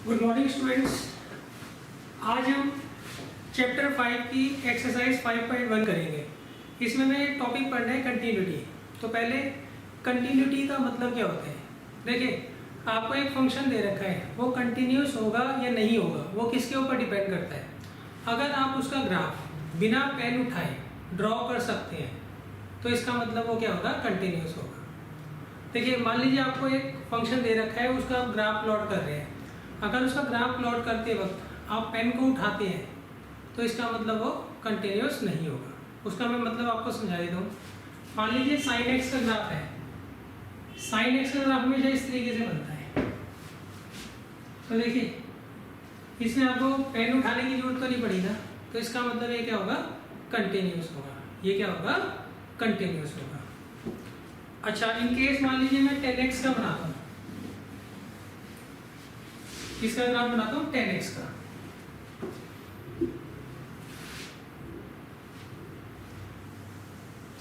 Good morning students. आज हम chapter 5 की एक्सरसाइज 5.1 करेंगे। इसमें हमें टॉपिक पढ़ना है कंटिन्यूटी। तो पहले कंटिन्यूटी का मतलब क्या होता है। देखिए, आपको एक फंक्शन दे रखा है, वो कंटिन्यूस होगा या नहीं होगा वो किसके ऊपर डिपेंड करता है। अगर आप उसका ग्राफ बिना पेन उठाए ड्रॉ कर सकते हैं तो इसका मतलब वो क्या होगा, कंटिन्यूस होगा। देखिए, मान लीजिए आपको एक फंक्शन दे रखा है, उसका आप ग्राफ प्लॉट कर रहे हैं। अगर उसका ग्राफ प्लॉट करते वक्त आप पेन को उठाते हैं तो इसका मतलब वो कंटिन्यूस नहीं होगा। उसका मैं मतलब आपको समझा देता हूँ। मान लीजिए साइन एक्स का ग्राफ है। साइन एक्स का ग्राफ हमेशा इस तरीके से बनता है। तो देखिए, इसमें आपको पेन उठाने की जरूरत तो नहीं पड़ी ना, तो इसका मतलब ये क्या होगा, कंटिन्यूस होगा। ये क्या होगा, कंटिन्यूस होगा। अच्छा, इन केस मान लीजिए मैं 10x का बनाता हूँ। किसका ग्राफ बनाता हूँ, 10x का।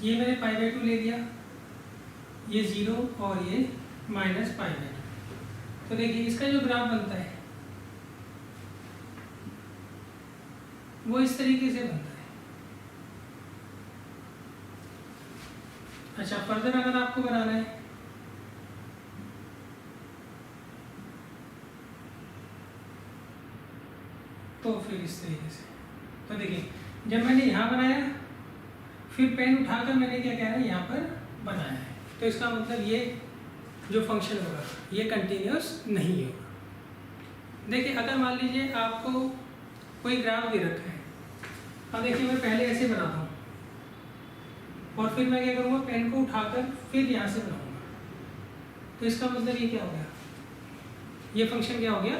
ये मैंने π/2 ले लिया, ये 0 और ये -π/2। तो देखिए, इसका जो ग्राफ बनता है वो इस तरीके से बनता है। अच्छा, फर्दर अगर आपको बनाना है तो फिर इस तरीके से। तो देखिए, जब मैंने यहाँ बनाया फिर पेन उठाकर मैंने क्या किया है, यहाँ पर बनाया है, तो इसका मतलब ये जो फंक्शन होगा ये कंटिन्यूस नहीं होगा। देखिए, अगर मान लीजिए आपको कोई ग्राफ दे रखा है। अब देखिए, मैं पहले ऐसे बनाता हूँ और फिर मैं क्या करूँगा, पेन को उठाकर फिर यहाँ से बनाऊँगा। तो इसका मतलब ये क्या हो गया, ये फंक्शन क्या हो गया,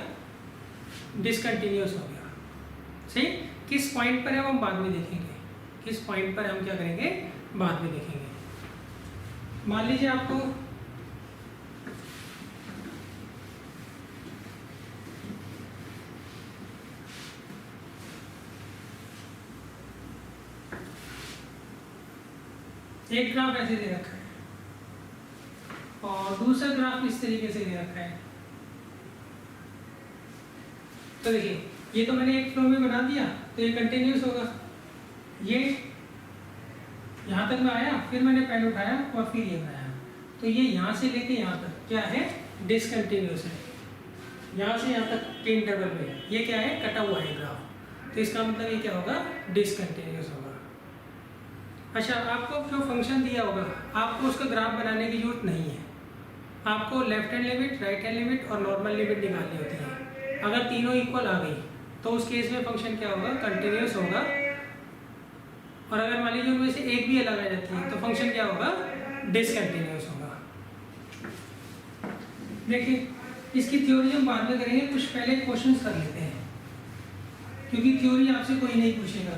डिसकंटिन्यूस हो गया। सही। किस पॉइंट पर है वो हम बाद में देखेंगे। किस पॉइंट पर हम क्या करेंगे, बाद में देखेंगे। मान लीजिए आपको एक ग्राफ ऐसे दे रखा है और दूसरा ग्राफ इस तरीके से दे रखा है। तो देखिए, ये तो मैंने एक फ्लो में बना दिया तो ये कंटिन्यूस होगा। ये यहाँ तक मैं आया, फिर मैंने पेन उठाया और फिर ये बनाया, तो ये यहाँ से लेके यहाँ तक क्या है, डिसकंटिन्यूस है। यहाँ से यहाँ तक के इंटरवल में ये क्या है, कटा हुआ है ग्राफ। तो इसका मतलब ये क्या होगा, डिसकंटिन्यूस होगा। अच्छा, आपको जो फंक्शन दिया होगा आपको उसका ग्राफ बनाने की जरूरत नहीं है। आपको left hand limit, right hand limit और नॉर्मल लिमिट निकालनी होती है। अगर तीनों इक्वल आ गई तो उस केस में फंक्शन क्या होगा, कंटिन्यूस होगा। और अगर मान लीजिए उनमें से एक भी अलग आ जाती है तो फंक्शन क्या होगा, डिसकंटिन्यूस होगा। देखिए, इसकी थ्योरी हम बाद में करेंगे, कुछ पहले क्वेश्चंस कर लेते हैं क्योंकि थ्योरी आपसे कोई नहीं पूछेगा।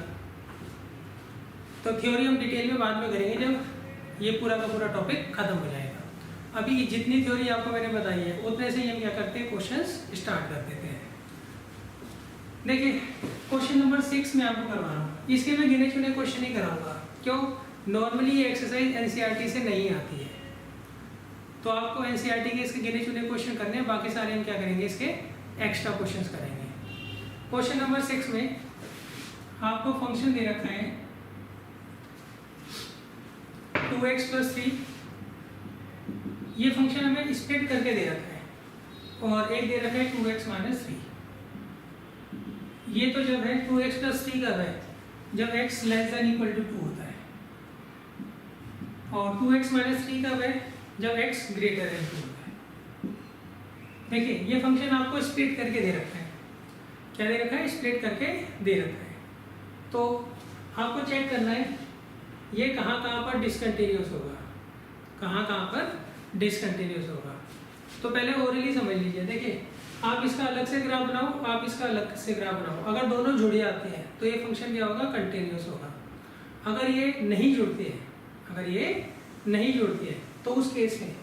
तो थ्योरी हम डिटेल में बाद में करेंगे जब ये पूरा का पूरा टॉपिक खत्म हो जाएगा। अभी जितनी थ्योरी आपको मैंने बताई है उतने से ही हम क्या करते हैं, क्वेश्चंस स्टार्ट कर देते हैं। देखिए, क्वेश्चन नंबर 6 में आपको करवा रहा हूँ। इसके मैं गिने चुने क्वेश्चन नहीं कराऊंगा, क्यों, नॉर्मली ये एक्सरसाइज एनसीईआरटी से नहीं आती है। तो आपको एनसीईआरटी के इसके गिने चुने क्वेश्चन करने हैं, बाकी सारे हम क्या करेंगे, इसके एक्स्ट्रा क्वेश्चन करेंगे। क्वेश्चन नंबर 6 में आपको फंक्शन दे रखा है 2x + 3। ये फंक्शन हमें स्प्लिट करके दे रखा है और एक दे रखा है 2x - 3। ये तो जब है 2x + 3 कब है, जब x <= 2 होता है। और 2x - 3 कब है, जब x <= 2 होता है। देखिए, ये फंक्शन आपको स्प्लिट करके दे रखा है। क्या दे रखा है, स्प्लिट करके दे रखा है। तो आपको चेक करना है ये कहाँ कहाँ पर डिसकंटिन्यूस होगा, कहाँ कहाँ पर डिसकंटिन्यूस होगा। तो पहले ओरली समझ लीजिए। देखिए, आप इसका अलग से ग्राफ बनाओ, आप इसका अलग से ग्राफ बनाओ। अगर दोनों जुड़े आते हैं तो ये फंक्शन क्या होगा, कंटिन्यूस होगा। अगर ये नहीं जुड़ते हैं, अगर ये नहीं जुड़ते हैं तो उस केस में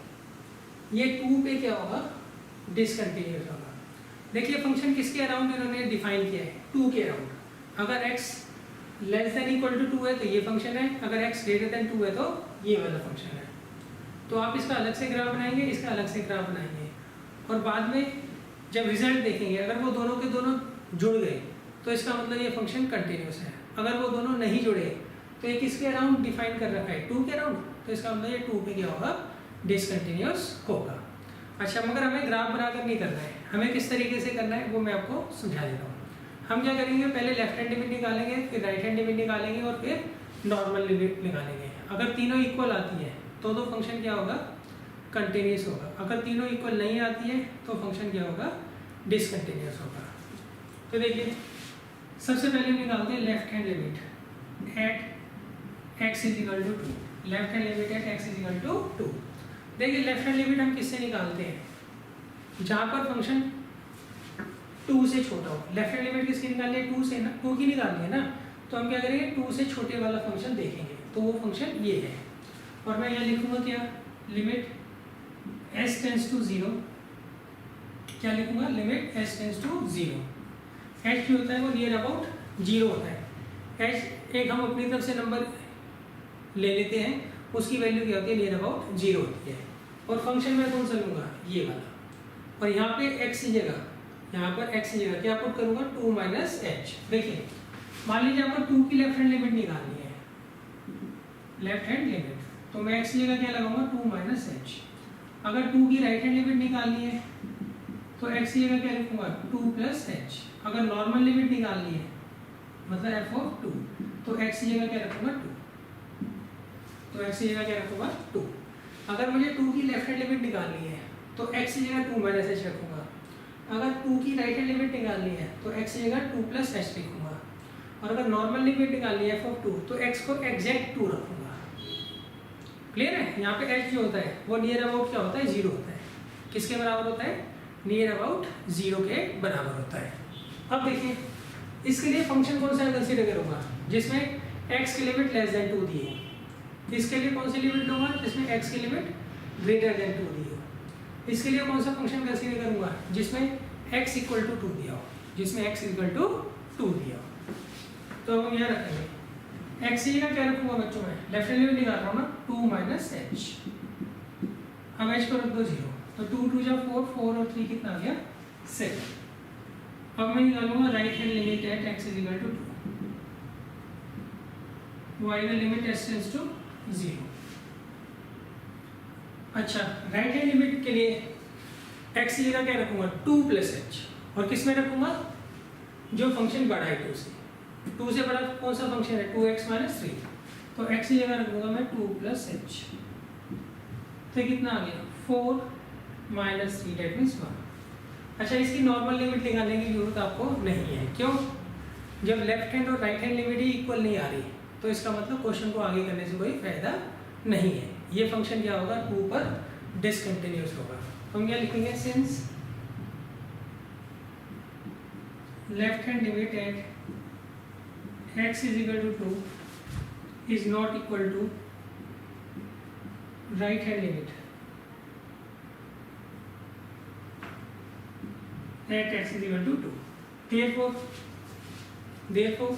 ये 2 पे क्या होगा, डिसकंटिन्यूस होगा। देखिए, फंक्शन किसके अराउंड इन्होंने डिफाइन किया है, 2 के अराउंड। अगर x <= 2 है तो ये फंक्शन है, अगर x <= 2 है तो ये वाला फंक्शन है। तो आप इसका अलग से ग्राफ बनाएंगे, इसका अलग से ग्राफ बनाएंगे और बाद में जब रिजल्ट देखेंगे अगर वो दोनों के दोनों जुड़ गए तो इसका मतलब ये फंक्शन कंटिन्यूस है। अगर वो दोनों नहीं जुड़े तो ये किसके अराउंड डिफाइन कर रखा है, 2 के अराउंड, तो इसका मतलब ये 2 पे क्या होगा, डिसकंटिन्यूस होगा। अच्छा, मगर हमें ग्राफ बनाकर नहीं करना है, हमें किस तरीके से करना है वो मैं आपको समझा देता हूँ। हम क्या करेंगे, पहले लेफ्ट हैंड लिमिट निकालेंगे, फिर राइट हैंड लिमिट निकालेंगे और फिर नॉर्मल लिमिट निकालेंगे। अगर तीनों इक्वल आती है तो फंक्शन क्या होगा, कंटिन्यूस होगा। अगर तीनों इक्वल नहीं आती है तो फंक्शन क्या होगा, डिसकंटिन्यूस होगा। तो देखिए सबसे पहले हम निकालते हैं left hand limit at x is equal to 2। Left hand limit at x is equal to 2। देखिए लेफ्ट हैंड लिमिट हम किससे निकालते हैं, जहाँ पर फंक्शन 2 से छोटा हो। लेफ्ट हैंड लिमिट किसकी निकालनी है, 2 से ना, 2 की निकालनी है ना। तो हम क्या करेंगे, 2 से छोटे वाला फंक्शन देखेंगे, तो वो फंक्शन ये है। और मैं यहाँ लिखूंगा क्या, लिमिट s टेंस टू 0, क्या लिखूंगा, limit s tends to 0। h जो होता है वो नियर अबाउट 0 होता है। h एक हम अपनी तरफ से नंबर ले लेते हैं, उसकी वैल्यू क्या होती है, नियर अबाउट 0 होती है। और फंक्शन में कौन सा लूँगा, ये वाला। और यहाँ पे x की जगह, यहाँ पर x की जगह क्या पुट करूँगा, 2 माइनस एच। देखिए मान लीजिए आपको 2 की लेफ्ट हैंड लिमिट निकालनी है, लेफ्ट हैंड लिमिट, तो मैं x की जगह क्या लगाऊंगा, 2 माइनस एच। अगर 2 की राइट हैंड लिमिट निकालनी है तो x की जगह क्या लिखूंगा, 2 प्लस एच। अगर नॉर्मल लिमिट निकालनी है मतलब f ऑफ 2, तो x की जगह क्या रखूंगा, 2। तो x की जगह क्या रखूंगा, 2। अगर मुझे 2 की लेफ्ट हैंड लिमिट निकालनी है तो x की जगह 2 माइनस एच रखूंगा। अगर 2 की राइट हैंड लिमिट निकालनी है तो x की जगह 2 प्लस एच लिखूंगा। और अगर नॉर्मल लिमिट निकालनी है f ऑफ 2 तो x को एग्जैक्ट 2 रखूंगा। क्लियर है। यहाँ पे h जो होता है वो नियर अबाउट क्या होता है, 0 होता है। किसके बराबर होता है, नियर अबाउट 0 के बराबर होता है। अब देखिए इसके लिए फंक्शन कौन सा कंसीडर करूंगा, जिसमें x की लिमिट लेस देन 2 दी है। इसके लिए कौन सी लिमिट लूंगा, जिसमें x की लिमिट ग्रेटर देन 2 दी हो। इसके लिए कौन सा फंक्शन कंसीडर करूंगा, जिसमें x इक्वल टू 2 दिया हो, जिसमें x इक्वल टू 2 दिया हो। तो हम यहाँ रखेंगे x की जगह क्या रखूंगा बच्चों में, लेफ्ट हैंड लिमिट निकाल रहा हूँ ना, 2 माइनस एच। अब h को रख दो 0, तो 2 2 जा 4, 4 और 3 कितना आ गया, 7। अब मैं निकालूंगा right hand limit at x is equal to 2, y का लिमिट s टेंस टू 0। अच्छा, राइट हैंड लिमिट के लिए x की जगह क्या रखूंगा, 2 प्लस एच। और किस में रखूंगा, जो फंक्शन बड़ा है 2 से। 2 से बड़ा कौन सा फंक्शन है, 2x माइनस 3। तो x की जगह रखूंगा मैं 2 प्लस एच। तो कितना आ गया, 4 माइनस 3 डेट मीन्स 1। अच्छा, इसकी नॉर्मल लिमिट निकालने की जरूरत आपको नहीं है। क्यों, जब लेफ्ट हैंड और राइट हैंड लिमिट ही इक्वल नहीं आ रही तो इसका मतलब क्वेश्चन को आगे करने से कोई फायदा नहीं है। ये फंक्शन क्या होगा, 2 पर डिसकंटिन्यूस होगा। हम क्या लिखेंगे, since left hand limit at x is equal to 2 is not equal to right hand limit at x is equal to 2. Therefore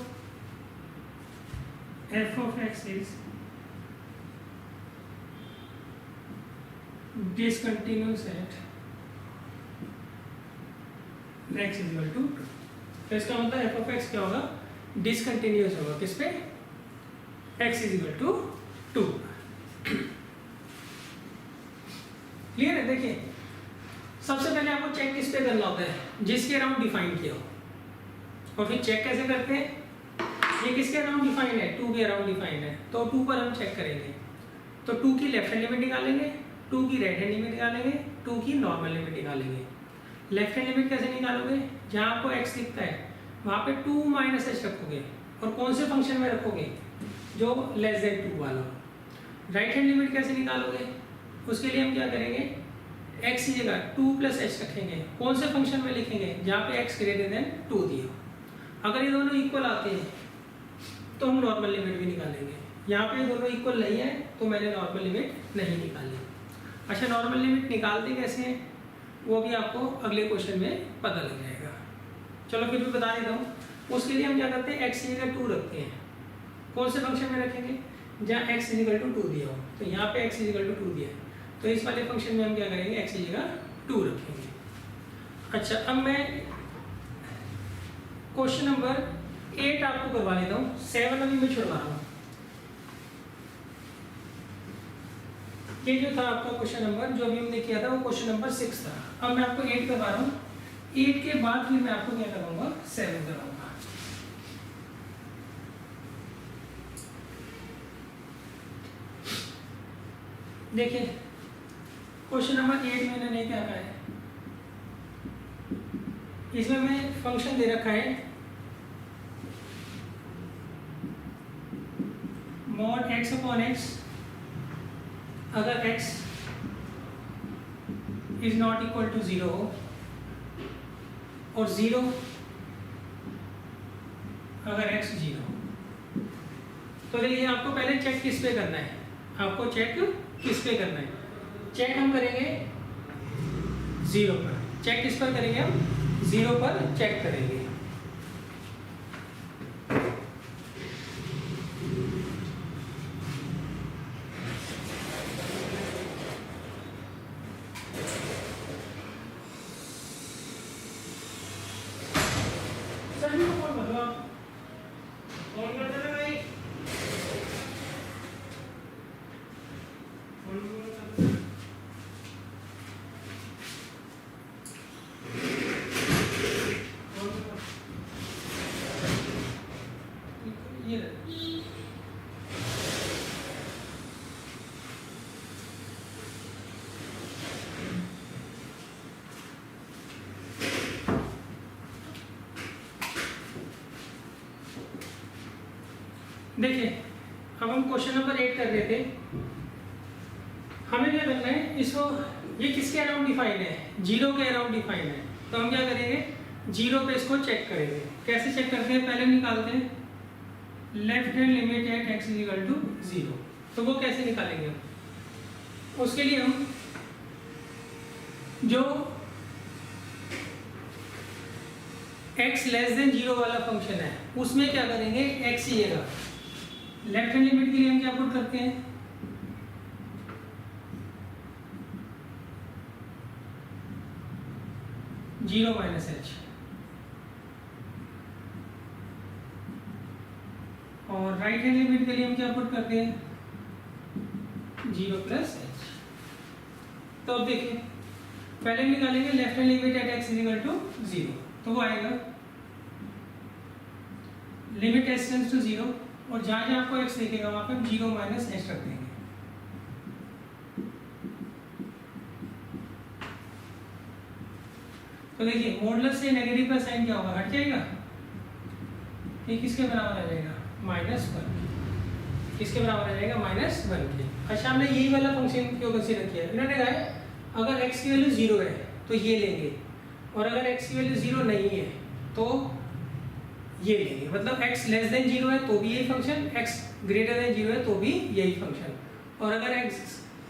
f of x is discontinuous at x is equal to 2। तो इसका मतलब f of x क्या होगा, discontinuous होगा। किस पे, x is equal to 2। Clear है। देखिए सबसे पहले आपको चेक किस पे करना होता है, जिसके अराउंड डिफाइन किया हो। और फिर चेक कैसे करते हैं, ये किसके अराउंड डिफाइंड है, 2 के अराउंड डिफाइंड है, तो 2 पर हम चेक करेंगे। तो 2 की लेफ्ट हैंड लिमिट निकालेंगे, 2 की राइट हैंड लिमिट निकालेंगे, 2 की नॉर्मल लिमिट निकालेंगे। लेफ्ट हैंड लिमिट कैसे निकालोगे, जहाँ आपको x दिखता है वहाँ पे 2 माइनस एच रखोगे। और कौन से फंक्शन में रखोगे, जो लेस देन 2 वाला। राइट हैंड लिमिट कैसे निकालोगे, उसके लिए हम क्या करेंगे, x की जगह 2 प्लस एच रखेंगे। कौन से फंक्शन में लिखेंगे, जहाँ पे x ग्रेटर देन 2 दिया। अगर ये दोनों इक्वल आते हैं तो हम नॉर्मल लिमिट भी निकालेंगे। यहाँ पे दोनों इक्वल नहीं है तो मैंने नॉर्मल लिमिट नहीं निकाली। अच्छा, नॉर्मल लिमिट निकालते कैसे हैं वो भी आपको अगले क्वेश्चन में पता लग जाएगा। चलो फिर भी बता देता हूँ। उसके लिए हम क्या करते हैं, x की जगह 2 रखते हैं। कौन से फंक्शन में रखेंगे, जहाँ x इज इक्वल टू 2 दिया हो। तो यहाँ पे x इज इक्वल टू 2 दिया है, तो इस वाले फंक्शन में हम क्या करेंगे, x की जगह 2 रखेंगे। अच्छा, अब मैं क्वेश्चन नंबर 8 आपको करवा लेता हूँ, 7 अभी मैं छुड़वा रहा हूँ। ये जो था आपका क्वेश्चन नंबर, जो अभी हमने किया था वो क्वेश्चन नंबर 6 था। अब मैं आपको 8 करवा रहा हूँ, 8 के बाद फिर मैं आपको क्या कराऊंगा, 7 कराऊंगा। देखिए क्वेश्चन नंबर 8 मैंने नहीं क्या कहा है, इसमें मैं फंक्शन दे रखा है mod x अपॉन x, अगर x is not equal to 0 हो और 0 अगर x 0 हो। तो देखिए आपको पहले चेक किस पे करना है, आपको चेक किस पे करना है, चेक हम करेंगे 0 पर। चेक किस पर करेंगे, हम 0 पर चेक करेंगे। सभी को कौन बदलो, कौन कर देना भाई, ये देखिए, अब हम क्वेश्चन नंबर 8 कर रहे थे। हमें क्या करना है, इसको ये किसके अराउंड डिफाइन है, 0 के अराउंड डिफाइन है। तो हम क्या करेंगे, 0 पे इसको चेक करेंगे। कैसे चेक करते हैं, पहले निकालते हैं left hand limit at x equal to 0। तो वो कैसे निकालेंगे हम, उसके लिए हम जो x लेस देन 0 वाला फंक्शन है उसमें क्या करेंगे, x ही है। लेफ्ट हैंड लिमिट के लिए हम क्या पुट करते हैं, जीरो माइनस एच, और राइट हैंड लिमिट के लिए हम क्या पुट करते हैं, 0 प्लस एच। तो अब देखिए पहले निकालेंगे left hand limit at x equal to 0, तो वो आएगा लिमिट s टेंड्स टू 0, और जहां जहां आपको x दिखेगा वहां पे हम 0 माइनस एच रख देंगे। तो देखिए मॉडुलस से नेगेटिव का साइन क्या होगा, हट जाएगा, ये किसके बराबर आ जाएगा, -1। किसके बराबर आ जाएगा, -1 के। अच्छा, हमने यही वाला फंक्शन क्यों कंसीडर किया, इन्होंने कहा है अगर x की वैल्यू 0 है तो ये लेंगे, और अगर x की वैल्यू 0 नहीं है तो ये लेंगे। मतलब x लेस देन 0 है तो भी यही फंक्शन, x ग्रेटर देन 0 है तो भी यही फंक्शन, और अगर x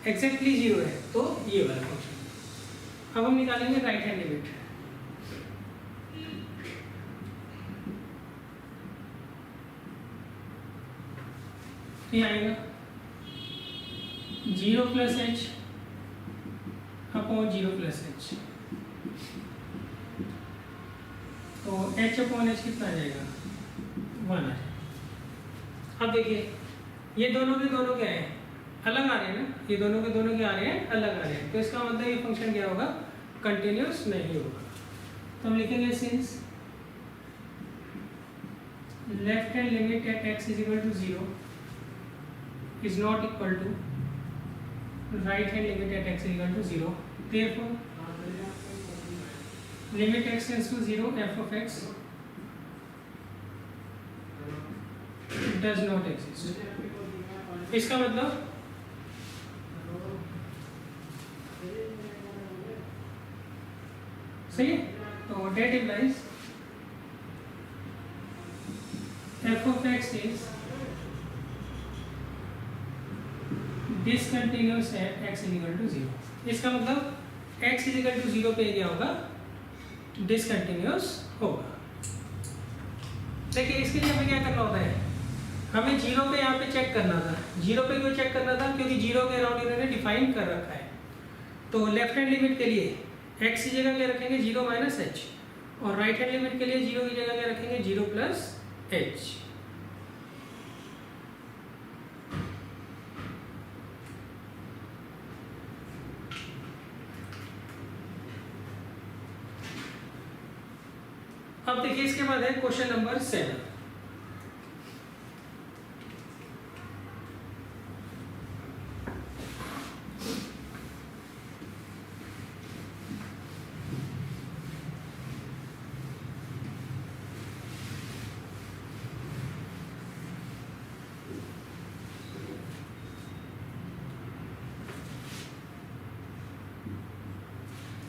एग्जैक्टली 0 है तो ये वाला फंक्शन। अब हम निकालेंगे राइट हैंड लिमिट। ये आएगा 0 plus H upon 0 plus H, तो h अपॉन एच कितना आ जाएगा, 1 आ जाएगा। अब देखिए ये दोनों के दोनों क्या है, अलग आ रहे हैं ना, ये दोनों के दोनों क्या आ रहे हैं, अलग आ रहे हैं। तो इसका मतलब ये फंक्शन क्या होगा, कंटिन्यूस नहीं होगा। तो हम लिखेंगे since left hand limit at x is equal to 0 is not equal to right hand limit at x is equal to 0, therefore limit x tends to 0 f of x does not exist। इसका मतलब सही है, तो that implies f of x is discontinuous है x equal to 0। इसका मतलब x equal to 0 पे क्या होगा, डिसकंटिन्यूअस होगा। देखिए इसके लिए हमें क्या करना होता है, हमें 0 पे यहाँ पे चेक करना था। 0 पे क्यों चेक करना था, क्योंकि 0 के अराउंड इन्होंने डिफाइन कर रखा है। तो लेफ्ट हैंड लिमिट के लिए एक्स की जगह क्या रखेंगे 0 माइनस एच, और राइट हैंड लिमिट के लिए 0 की जगह क्या रखेंगे 0 प्लस एच। अब देखिए इसके बाद है क्वेश्चन नंबर 7।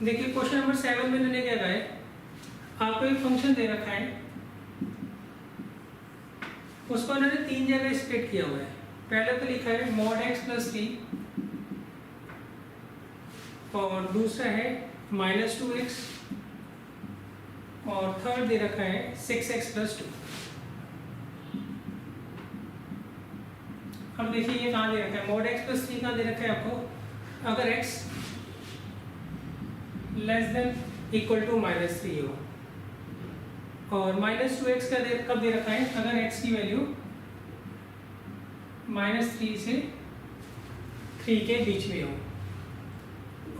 देखिए क्वेश्चन नंबर 7 में मैंने क्या कहा है, आपको एक फंक्शन दे रखा है, उसको उन्होंने 3 जगह स्प्लिट किया हुआ है। पहले तो लिखा है mod x प्लस 3, और दूसरा है माइनस 2x, और थर्ड दे रखा है 6x प्लस 2। अब देखिए ये कहाँ दे रखा है, mod x प्लस 3 कहाँ दे रखा है आपको, अगर x less than equal to minus 3 हो, और माइनस 2x का कब दे रखा है, अगर x की वैल्यू -3 से 3 के बीच में हो,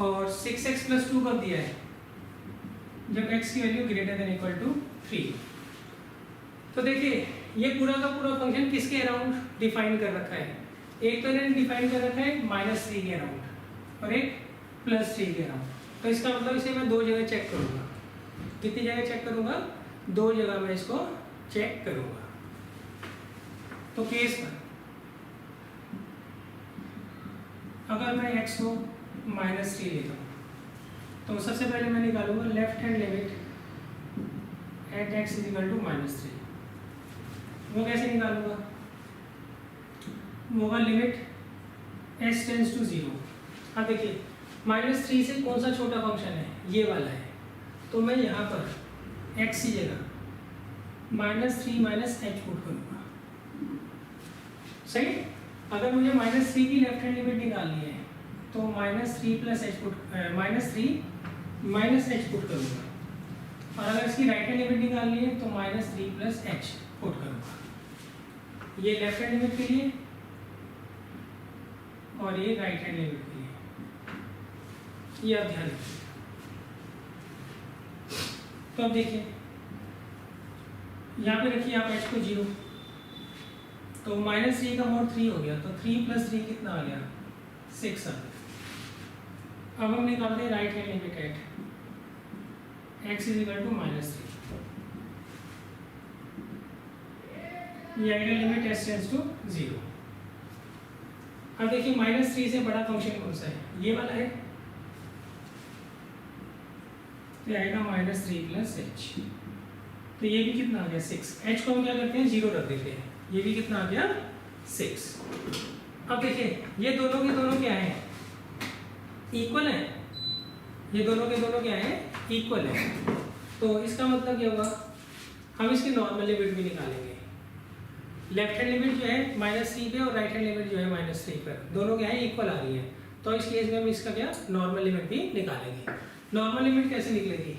और 6x प्लस 2 कब दिया है, जब x की value greater than equal to 3। तो देखिए ये पूरा का पूरा फंक्शन किसके अराउंड डिफाइन कर रखा है, एक तो इन्होंने डिफाइन कर रखा है -3 के अराउंड और एक +3 के अराउंड। तो इसका मतलब इसे मैं 2 जगह चेक करूंगा। कितनी जगह चेक करूंगा, 2 जगह मैं इसको चेक करूंगा। तो केस पर अगर मैं x को -3 लेता हूँ, तो सबसे पहले मैं निकालूंगा left hand limit at x equal to -3। वो कैसे निकालूंगा, वो होगा लिमिट s टेंस टू 0। अब देखिए -3 से कौन सा छोटा फंक्शन है, ये वाला है, तो मैं यहाँ पर x की जगह -3 माइनस एच पुट करूँगा। सही, अगर मुझे -3 की लेफ्ट हैंड लिमिट निकालनी है तो -3 plus H put -3 minus H put करूँगा, और अगर इसकी राइट हैंड लिमिट निकालनी है तो -3 प्लस एच पुट करूँगा। ये लेफ्ट हैंड लिमिट के लिए और ये राइट हैंड लिमिट के लिए, ये आप ध्यान रखिए। तो अब देखिए यहाँ पे रखिए आप h को 0, तो -3 का मोड 3 हो गया, तो 3 प्लस 3 कितना आ गया, 6 आ गया। अब हम निकालते हैं right hand limit at x equal to -3। ये ideal limit s tends to 0। अब देखिए -3 से बड़ा फंक्शन कौन सा है, ये वाला है, तो आएगा -3 प्लस एच। तो ये भी कितना आ गया 6। h को हम क्या करते हैं 0 रख देते हैं, ये भी कितना आ गया 6। अब देखिए ये दोनों के दोनों क्या है, इक्वल है, ये दोनों के दोनों क्या है, इक्वल है। तो इसका मतलब क्या होगा, हम इसकी नॉर्मल लिमिट भी निकालेंगे। लेफ्ट हैंड लिमिट जो है -3 पे और राइट हैंड लिमिट जो है -3 पर, दोनों क्या है इक्वल आ रही है। तो इस केस में हम इसका क्या नॉर्मल लिमिट भी निकालेंगे। नॉर्मल लिमिट कैसे निकलेगी,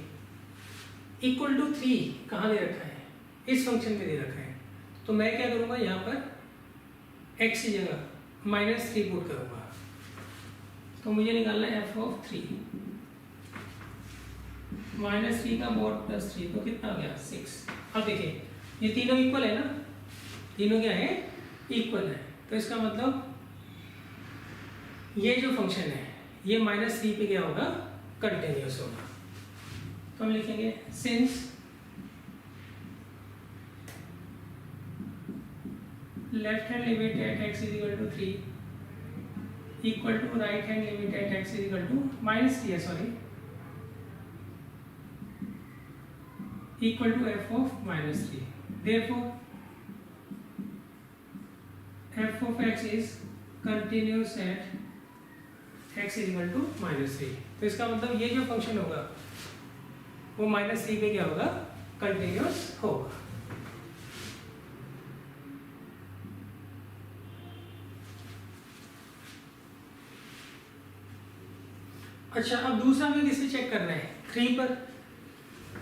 इक्वल टू 3 कहाँ दे रखा है, इस फंक्शन में दे रखा है। तो मैं क्या करूँगा, यहाँ पर x की जगह -3 पुट करूँगा, तो मुझे निकालना है f ऑफ 3। -3 का mod +3 तो कितना आ गया 6। अब देखिए ये तीनों इक्वल है ना, तीनों क्या है इक्वल है, तो इसका मतलब ये जो फंक्शन है ये -3 पे क्या होगा, कंटिन्यूअस होगा। तो हम लिखेंगे since left hand limit at x equal to 3 equal to right hand limit at x equal to -3 sorry equal to f of -3, therefore f of x is continuous at x equal to -3। तो इसका मतलब ये जो function होगा वो -3 पे क्या होगा, कंटिन्यूअस होगा। अच्छा, अब दूसरा हमें किस पे चेक करना है? 3 पर।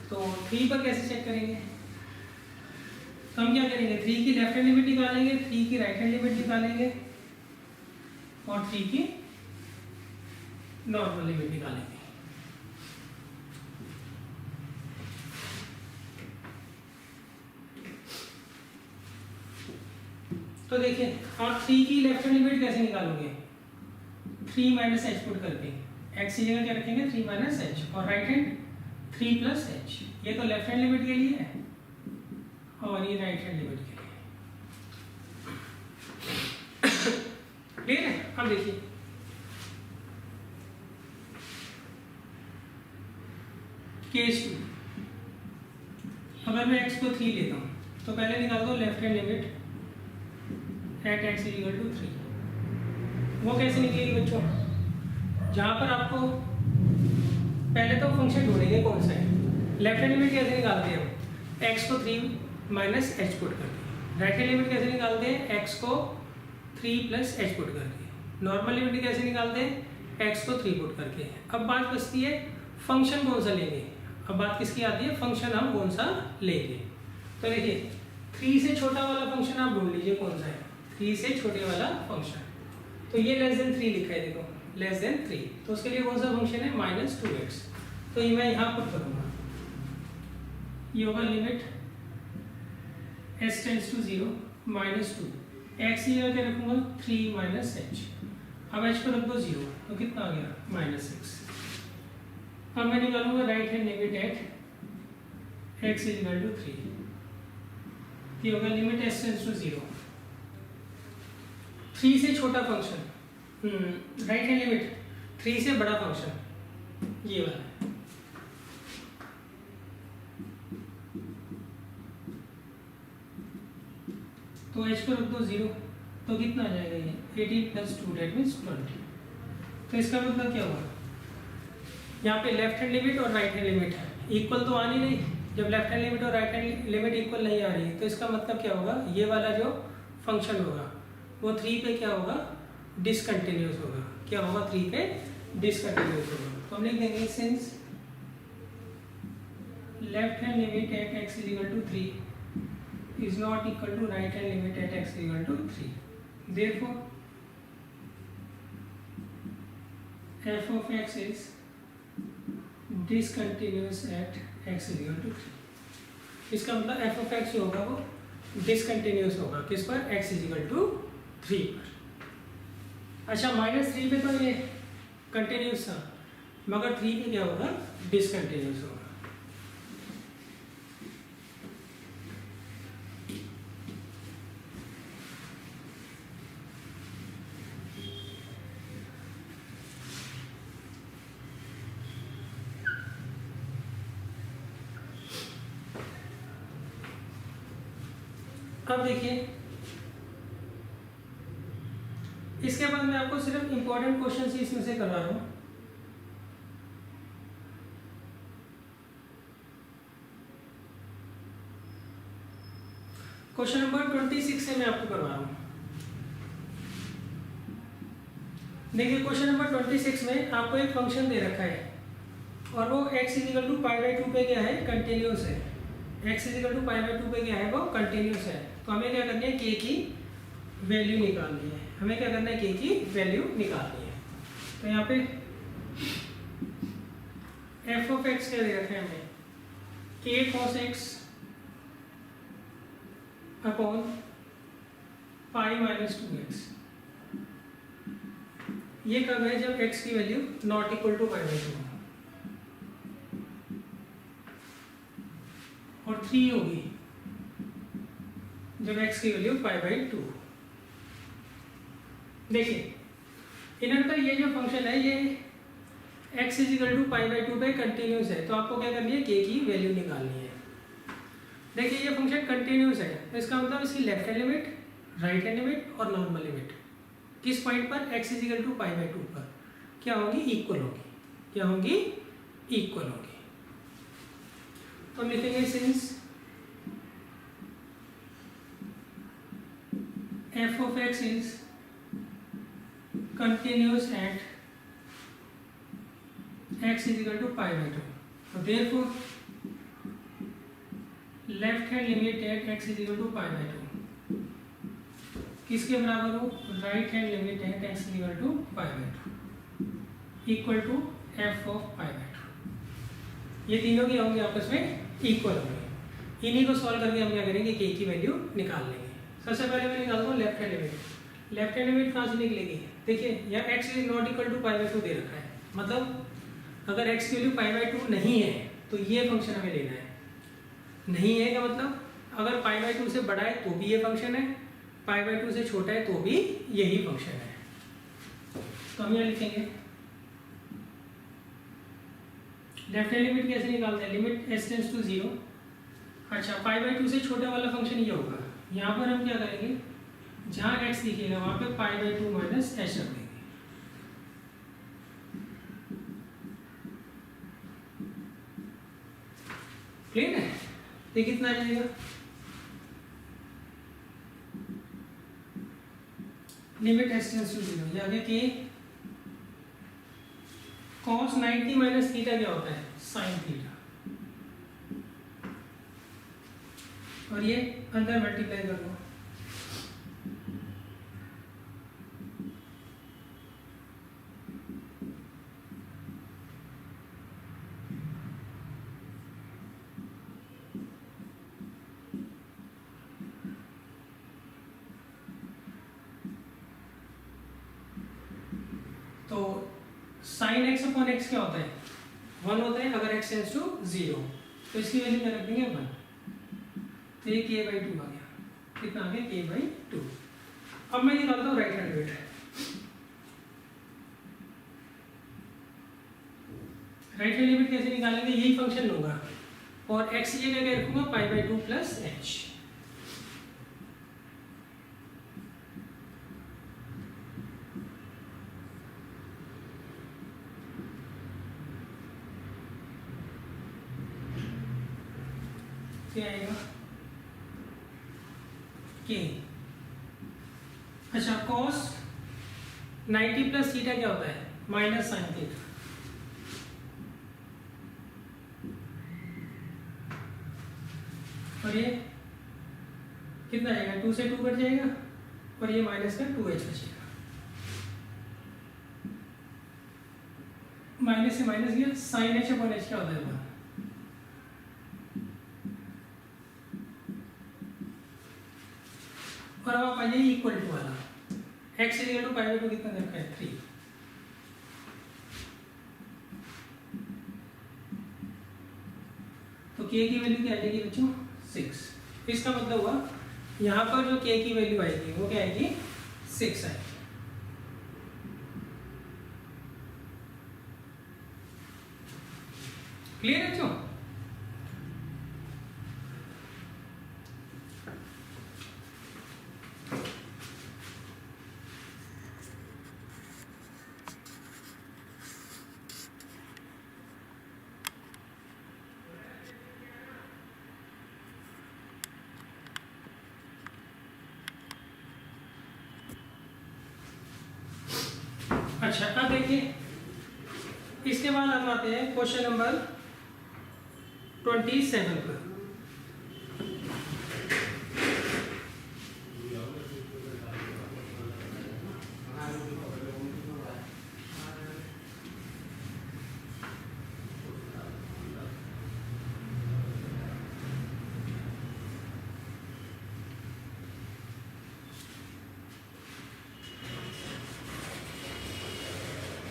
तो 3 पर कैसे चेक करेंगे? तो हम क्या करेंगे, 3 की लेफ्ट हैंड लिमिट निकालेंगे, 3 की राइट हैंड लिमिट निकालेंगे और 3 की नॉर्मल लिमिट निकालेंगे। तो देखिए, आप 3 की लेफ्ट हैंड लिमिट कैसे निकालोगे? 3 माइनस एच पुट करके, एक्स की जगह क्या रखेंगे? 3 माइनस एच, और राइट हैंड 3 प्लस एच। ये तो लेफ्ट हैंड लिमिट के लिए है और ये राइट हैंड लिमिट के लिए। क्लियर है? अब देखिए, केस 2, अगर मैं x को 3 लेता हूँ तो पहले निकाल दो left hand limit at x equal to 3। वो कैसे निकलेगी बच्चों? जहाँ पर आपको पहले तो फंक्शन ढूंढेंगे कौन सा है। लेफ्ट हैंड लिमिट कैसे निकालते हैं हम? x को 3 माइनस एच पुट करके। राइट हैंड लिमिट कैसे निकालते हैं? x को 3 प्लस एच पुट करके। नॉर्मल लिमिट कैसे निकालते हैं? x को 3 पुट करके। अब बात बचती है फंक्शन कौन सा लेंगे। अब बात किसकी आती है? फंक्शन हम कौन सा लेंगे। तो देखिए, 3 से छोटा वाला फंक्शन आप ढूंढ लीजिए कौन सा है। 3 से छोटे वाला फंक्शन, तो ये लेस देन 3 लिखा है, देखो लेस देन 3, तो उसके लिए कौन सा फंक्शन है? -2x। तो ये मैं यहाँ पुट करूँगा, ये होगा limit s tends to 0 -2, x की जगह क्या रखूँगा? 3 माइनस एच। अब h को रख दो 0, तो कितना आ गया? -6। अब मैं निकालूंगा right hand limit at x equal to 3, ये होगा लिमिट s टेंड्स टू 0। 3 से छोटा फंक्शन, राइट हैंड लिमिट 3 से बड़ा फंक्शन, ये वाला है। तो h को रख दो 0, तो कितना आ जाएगा? ये 18 प्लस 2 डेट मीन्स 20। तो इसका मतलब क्या हुआ? यहाँ पे लेफ्ट हैंड लिमिट और राइट हैंड लिमिट इक्वल तो आ नहीं रही। जब लेफ्ट हैंड लिमिट और राइट हैंड लिमिट इक्वल नहीं आ रही, तो इसका मतलब क्या होगा? ये वाला जो फंक्शन होगा वो 3 पे क्या होगा? डिसकंटिन्यूस होगा। क्या होगा? 3 पे डिसकंटिन्यूस होगा। तो हम लिख देंगे since left hand limit at x equal to 3 is not equal to right hand limit at x equal to 3, therefore f of x is discontinuous at x equal to 3। इसका मतलब f of x जो होगा वो discontinuous होगा किस पर? x equal to 3 पर। अच्छा, -3 पे तो ये कंटिन्यूस था, मगर 3 पे क्या होगा? डिसकंटिन्यूस होगा। अब देखिए, इसके बाद मैं आपको सिर्फ इंपॉर्टेंट क्वेश्चन ही इसमें से करवा रहा हूँ। क्वेश्चन नंबर 26 से मैं आपको करवा रहा हूँ। देखिए, क्वेश्चन नंबर 26 में आपको एक फंक्शन दे रखा है और वो x इक्वल टू π/2 पे क्या है? कंटिन्यूस है। x इक्वल टू π/2 पे क्या है? वो कंटिन्यूस है। तो हमें क्या करनी है? k की वैल्यू निकालनी है। हमें क्या करना है? k की वैल्यू निकालनी है। तो यहाँ पे f ऑफ x क्या दे रखा है हमें? k cos x upon π-2x। ये कब है? जब x की वैल्यू नॉट इक्वल टू π/2 और 3 होगी जब x की वैल्यू π/2। देखिए, इनका ये जो फंक्शन है ये x इक्वल टू π/2 पे कंटिन्यूस है, तो आपको क्या करनी है? k की वैल्यू निकालनी है। देखिए, ये फंक्शन कंटिन्यूस है, तो इसका मतलब इसकी left hand limit, right hand limit और नॉर्मल लिमिट किस पॉइंट पर? x इक्वल टू π/2 पर क्या होगी? इक्वल होगी। क्या होगी? इक्वल होगी। तो हम लिखेंगे since f of x is continuous at x is equal to pi by two. तो therefore left hand limit at x is equal to pi by two किसके बराबर हो, right hand limit at x is equal to pi by two equal to f of pi by two. ये तीनों की होंगे आपस में इक्वल होंगे। इन्हीं को सॉल्व करके हम क्या करेंगे, k की वैल्यू निकाल लेंगे। सबसे पहले मैं निकालता हूँ left hand limit. Left hand limit कहाँ से निकलेगी, देखिए यहाँ x is not equal to pi by two दे रखा है, मतलब अगर x की वैल्यू पाई बाई टू नहीं है तो ये फंक्शन हमें लेना है। नहीं है का मतलब अगर पाई बाई टू से बड़ा है तो भी ये फंक्शन है, पाई बाई टू से छोटा है तो भी यही फंक्शन है। तो हम यहाँ लिखेंगे लेफ्ट हैंड लिमिट कैसे निकालते हैं, लिमिट s टेंड्स टू 0। अच्छा पाई बाई टू से छोटा वाला फंक्शन ये होगा, यहाँ पर हम क्या करेंगे, जहाँ x दिखेगा वहाँ पे पाई बाई टू माइनस एच रख देंगे। क्लियर है, ये कितना आ जाएगा, लिमिट s टेंड्स टू 0 ये आगे के cos 90 माइनस थीटा क्या होता है, साइन थीटा, और ये अंदर मल्टीप्लाई कर दो। तो साइन एक्स अपॉन एक्स क्या होता है, 1 होता है अगर x टेंड्स टू 0, तो इसकी वैल्यू क्या रख देंगे 1, तो ये k बाई टू आ गया। कितना आ गया, k बाई टू। अब मैं निकालता हूँ right hand limit. Right hand limit कैसे निकालेंगे, यही फंक्शन लूंगा और x की जगह क्या रखूंगा, पाई बाई टू प्लस एच। क्या आएगा k। अच्छा cos 90 प्लस थीटा क्या होता है, माइनस साइन थीटा, और ये कितना आएगा, 2 से 2 कट जाएगा और ये माइनस का 2h बचेगा, माइनस से माइनस गया, साइन h अपॉन h क्या होता है, और अब आप आइए इक्वल टू वाला, x equal to pi by two कितना रखा है, 3। तो k की वैल्यू क्या आएगी बच्चों, 6। इसका मतलब हुआ यहाँ पर जो k की वैल्यू आएगी वो क्या आएगी, 6 आएगी। क्लियर है बच्चों। अच्छा अब देखिए इसके बाद हम आते हैं क्वेश्चन नंबर 27 पर।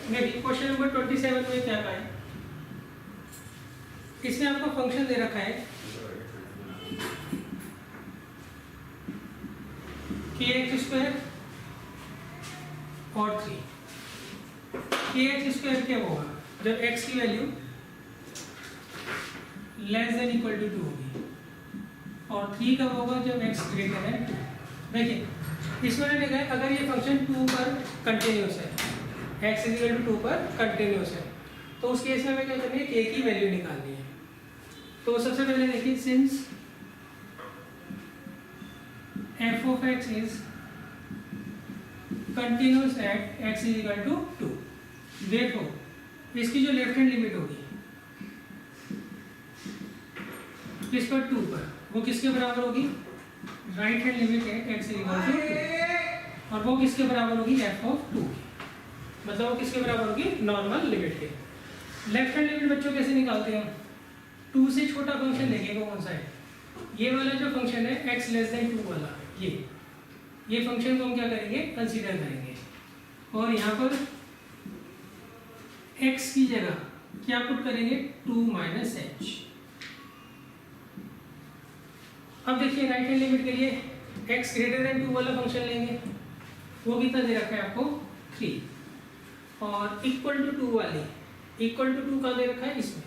देखिए क्वेश्चन नंबर 27 में क्या कहा है, इसमें आपको फंक्शन दे रखा है kx² और 3। kx² क्या होगा, जब x की value less than equal to 2 होगी, और 3 कब होगा, जब x ग्रेटर है 2। देखिए इसमें मैंने देखा है अगर ये फंक्शन 2 पर कंटिन्यूस है, x इक्वल टू 2 पर कंटिन्यूस है, तो उस केस में हमें क्या करनी है, k की वैल्यू निकालनी है। तो सबसे पहले देखिए since f of x is continuous at x is equal to 2, therefore इसकी जो लेफ्ट हैंड लिमिट होगी किस पर 2 पर, वो किसके बराबर होगी, राइट हैंड लिमिट है x इक्वल टू 2, और वो किसके बराबर होगी f ऑफ 2 की, मतलब वो किसके बराबर होगी, नॉर्मल लिमिट के। लेफ्ट हैंड लिमिट बच्चों कैसे निकालते हैं, 2 से छोटा फंक्शन लेंगे, वो कौन सा है, ये वाला जो फंक्शन है x लेस देन 2 वाला, ये फंक्शन को हम क्या करेंगे, कंसीडर करेंगे, और यहाँ पर x की जगह क्या पुट करेंगे, 2 माइनस h। अब देखिए राइट हैंड लिमिट के लिए x ग्रेटर देन 2 वाला फंक्शन लेंगे, वो कितना दे रखा है आपको 3, और इक्वल टू 2 वाली, इक्वल टू 2 का दे रखा है इसमें,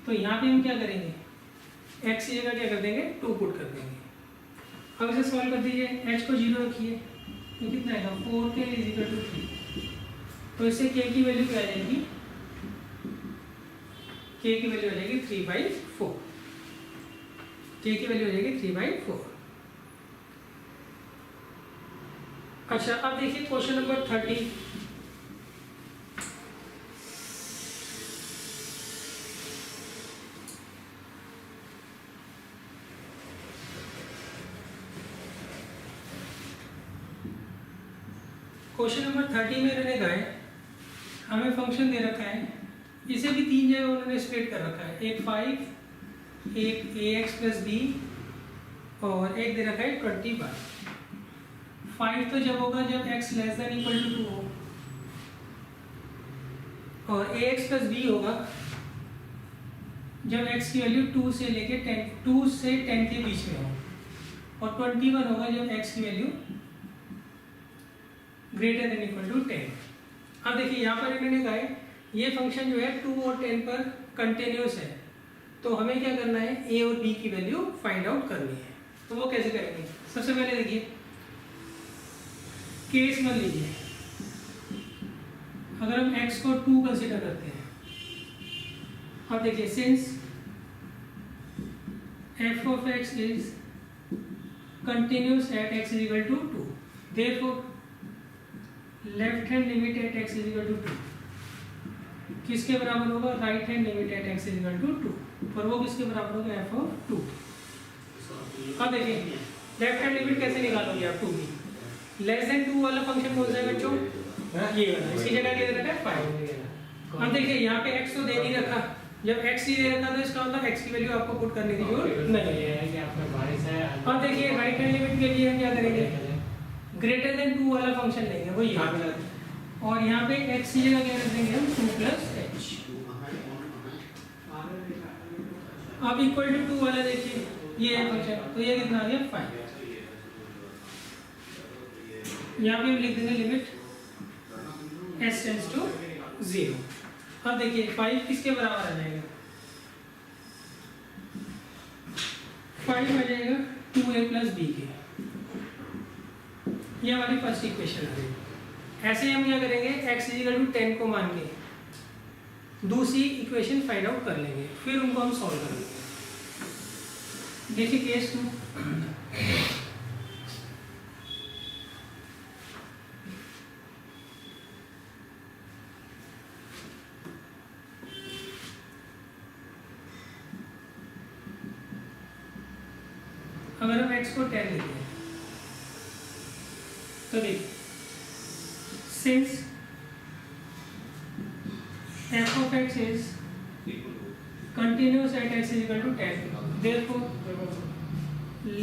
तो यहाँ पे हम क्या करेंगे, x की जगह क्या कर देंगे, 2 पुट कर देंगे। अब इसे सॉल्व कर दीजिए, h को 0 रखिए, तो कितना आएगा 4k इज इक्वल टू 3, तो इससे k की वैल्यू क्या आ जाएगी, k की वैल्यू आ जाएगी 3/4, k की वैल्यू हो जाएगी 3/4। अच्छा अब देखिए क्वेश्चन नंबर 30, क्वेश्चन नंबर 30 में इन्होंने कहा है हमें फंक्शन दे रखा है, इसे भी 3 जगह उन्होंने स्प्लिट कर रखा है, एक 5, एक ax प्लस b, और एक दे रखा है 21। 5 तो जब होगा जब x less than equal to 2 हो, और ax प्लस b होगा जब x की वैल्यू 2 से लेके 2 से 10 के बीच में हो, और 21 होगा जब x की value greater than equal to 10। अब देखिए यहाँ पर इन्होंने कहा है ये फंक्शन जो है 2 और 10 पर कंटिन्यूस है, तो हमें क्या करना है, a और b की वैल्यू फाइंड आउट करनी है। तो वो कैसे करेंगे, सबसे पहले देखिए केस मान लीजिए, अगर हम x को 2 कंसीडर करते हैं, अब देखिए since f of x is continuous at x is equal to 2, therefore left hand limit at x is equal to 2 किसके बराबर होगा, right hand limit at x is equal to 2, और वो किसके बराबर होगा, f ऑफ 2। अब देखिए लेफ्ट हैंड लिमिट कैसे निकालोगे आप 2 की, लेस देन 2 वाला फंक्शन कौन सा है बच्चों, ये वाला, इसकी जगह क्या दे रखा है 5। अब देखिए यहाँ पे x तो दे नहीं रखा, जब x ही दे रखा तो इसका मतलब x की वैल्यू आपको पुट करने की जरूरत नहीं है। अब देखिए राइट हैंड लिमिट के लिए हम क्या करेंगे, ग्रेटर देन 2 वाला फंक्शन लेंगे, वो ये, और यहाँ पे x की जगह क्या कर देंगे हम 2 प्लस h। अब इक्वल टू 2 वाला देखिए ये है फंक्शन, तो ये कितना आ गया 5, यहाँ पे हम लिख देंगे लिमिट s टेंड्स टू 0। अब देखिए 5 किसके बराबर आ जाएगा, 5 आ जाएगा 2a प्लस b के, ये हमारी फर्स्ट इक्वेशन आ गई। ऐसे हम क्या करेंगे, x इक्वल टू 10 को मान के दूसरी इक्वेशन फाइंड आउट कर लेंगे, फिर उनको हम सॉल्व करेंगे। देखिए केस 2, अगर हम x को 10 लेते हैं तो देखिए since f of x is continuous at x is equal to 10, therefore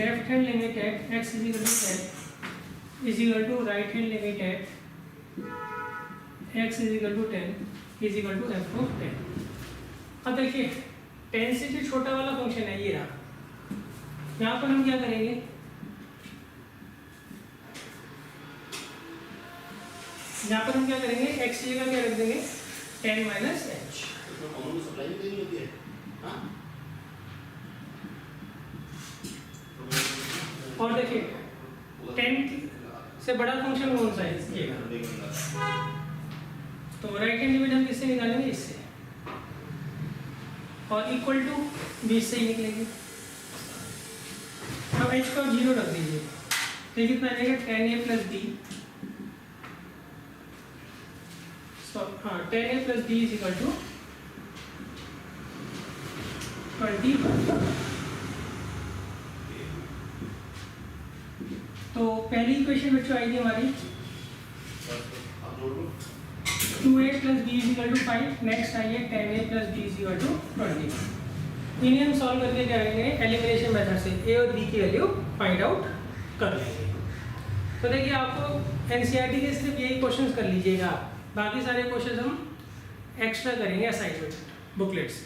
left hand limit at x is equal to 10 is equal to right hand limit at x is equal to 10 is equal to f of 10। अब देखिए 10 से जो छोटा वाला function है ये रहा, यहाँ पर हम क्या करेंगे, यहाँ पर हम क्या करेंगे, x की जगह क्या रख देंगे 10 माइनस h। और देखिए 10 से बड़ा फंक्शन कौन सा है, ये, तो राइट हैंड लिमिट हम किससे निकालेंगे, इससे, और इक्वल टू 20 से ही निकलेंगे। अब h को 0 रख दीजिए, तो कितना आ जाएगा 10a प्लस b हाँ 10a plus B is equal to 21। तो पहली इक्वेशन बच्चों आएगी हमारी 2a plus B is equal to 5। Next आइए 10a plus B is equal to 20। इन्हें हम सॉल्व करके क्या करेंगे, एलिमिनेशन मेथड से a और b की वैल्यू फाइंड आउट कर लेंगे। तो देखिए आपको एनसीईआरटी के सिर्फ यही क्वेश्चंस कर लीजिएगा, बाकी सारे क्वेश्चंस हम एक्स्ट्रा करेंगे असाइनमेंट बुकलेट से।